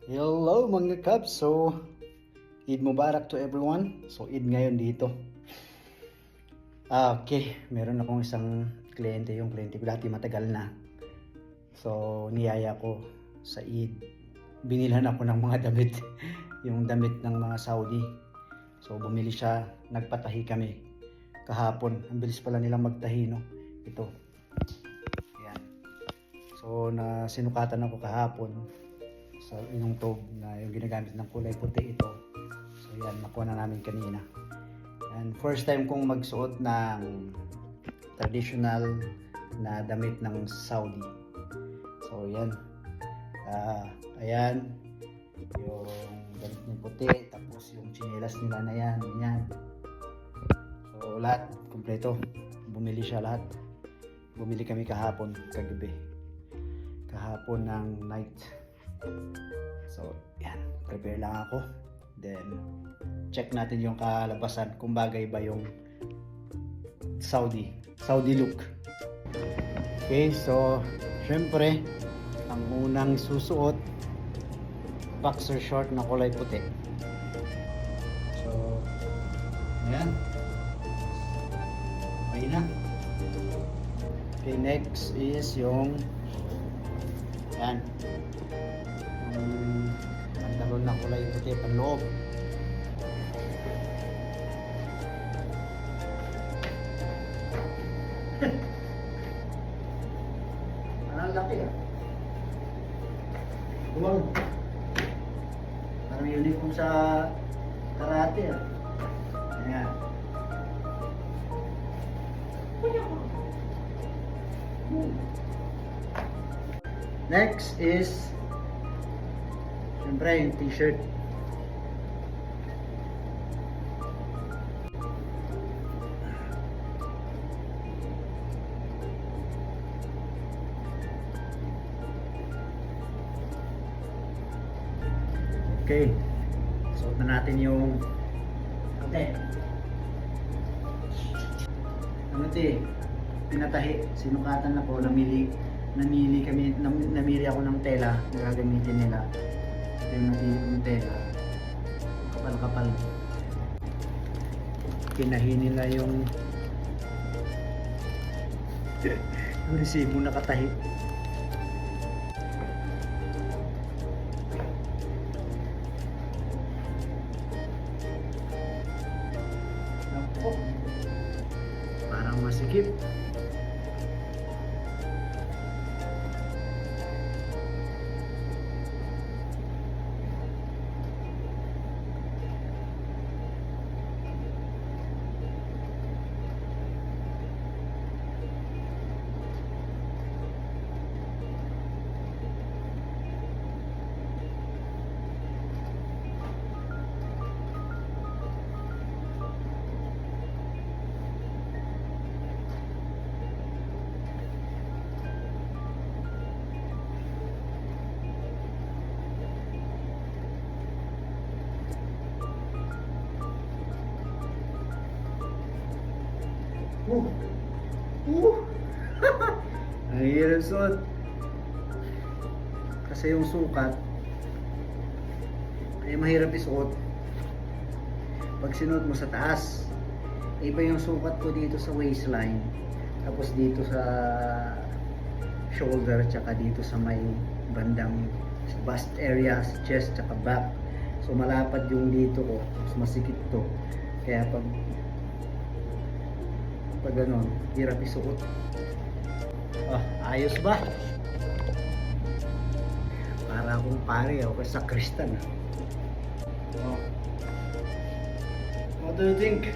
Hello mga Cubs! So, Eid Mubarak to everyone. So, Eid ngayon dito. Okay, meron akong isang kliyente. Yung kliyente ko dati matagal na. So, niyaya ko sa Eid. Binilhan ako ng mga damit. Yung damit ng mga Saudi. So, bumili siya. Nagpatahi kami. Kahapon. Ang bilis pala nilang magtahi, no? Ito. Ayan. So, sinukatan ako kahapon sa inyong tube na yung ginagamit ng kulay puti ito. So yan, nakuha na namin kanina. And first time kong magsuot ng traditional na damit ng Saudi. So yan. Ayan. Yung damit ng puti. Tapos yung chinelas nila na yan. Yan. So lahat, kompleto. Bumili siya lahat. Bumili kami kahapon, kagabi. Kahapon ng night. So, yan. Prepare lang ako. Then, check natin yung kalabasan kung bagay ba yung Saudi look. Okay, so, syempre, ang unang susuot, boxer short na kulay puti. So, yan. Okay na. Okay, next is yung yan. Pantalon na kulay puti panloob. Ang laki ah. Wow. Parang uniform sa karate ah. Ayan. Next is siyempre yung t-shirt. Okay. Suot na natin yung ate. Ano ito pinatahi. Sinukatan ako. Namili ako ng tela na gagamitin nila. Ito yung natili kong tela. Kapal-kapal. Pinahi nila yung resibo na katahi. Ako. Parang masikip. Ang hirap suot. Kasi yung sukat ay mahirap isuot. Pag sinuot mo sa taas, iba yung sukat ko dito sa waistline, tapos dito sa shoulder, tsaka dito sa may bandang bust area, sa chest, tsaka back. So malapad yung dito ko, tapos masikip to. Kaya pag ganon, hirap isuot. Ayos ba? Para akong pare ako sa kristan. What do you think?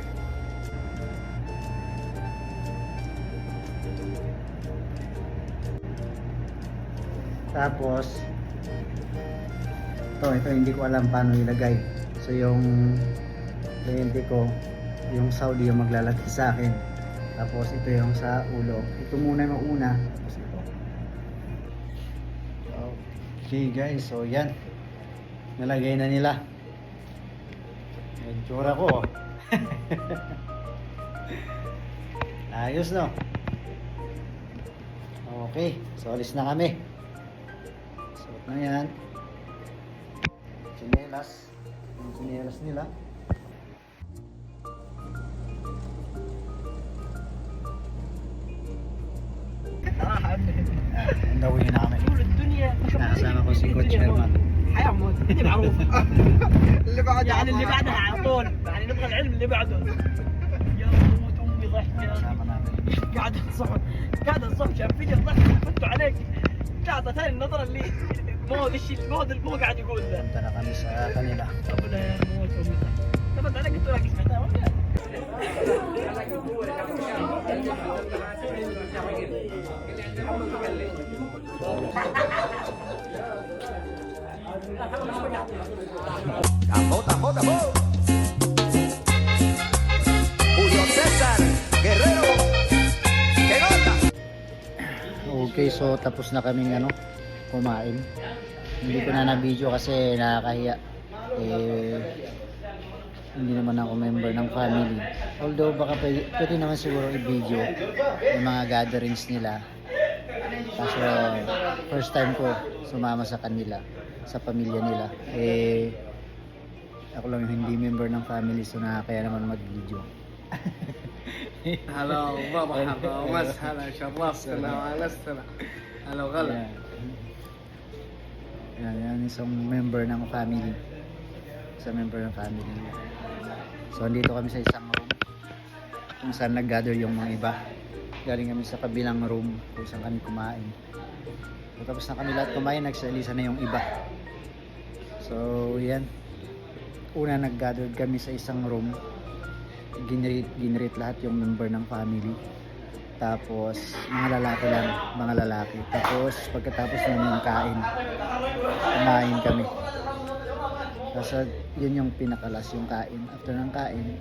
Tapos ito hindi ko alam paano ilagay. So yung kliyente ko, yung Saudi yung maglalagay sa akin. Tapos ito yung sa ulo. Ito muna yung una. Tapos ito. Okay guys, so yan. Nalagay na nila. Yung tsura ko. Ayos no? Okay, so alis na kami. Suot na yan. tsinelas. Yung tsinelas nila. Nauwi na kami. Nakasama ko si Coach Herman. حياة موت اللي معروف اللي بعده يعني اللي بعدها على طول يعني نبغى العلم اللي بعده يا موت امي ضحكه Kasama namin. قاعد الصبح شاف فيديو ضحك فته عليك قاعدة ثاني النظرة اللي مو هذا الشيء مو قاعد يقول ذا Punta na kami sa kanila. قبل موت امي ثبت عليك قلت لك سمعتها ولا Tambor, tambor, tambor. Julio César Guerrero. ¡Que gota! Okay, so tapos na kaming kumain. Hindi ko na na-video kasi nakakahiya. Hindi naman ako member ng family. Although baka pwede naman siguro i-video yung mga gatherings nila. Kaso first time ko sumama sa kanila, sa pamilya nila. Ako lang yung hindi member ng family, so nakakaya naman mag-video. هلا ومرحبا ومسهلا شرفتنا وانستنا هلا وغلا. Yan isang member ng family. Sa member ng family. So andito kami sa isang room kung saan nag-gather yung mga iba. Galing kami sa kabilang room kung saan kami kumain. So, tapos na kami lahat kumain, nagsalisa na yung iba. So yan. Una nag-gather kami sa isang room. Ginrate lahat yung member ng family. Tapos mga lalaki lang, mga lalaki. Tapos pagkatapos ng kumain kami. Kasi yun yung pinakalas yung kain. After ng kain,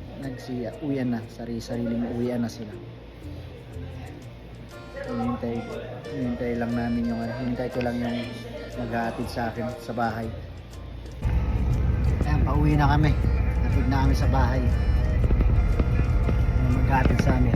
uwian na, sariling uwian na sila. Hintay lang namin hintay ko lang yung maghahatid sa akin sa bahay. Ayan, pauwi na kami. Hatid na kami sa bahay. Maghahatid sa amin.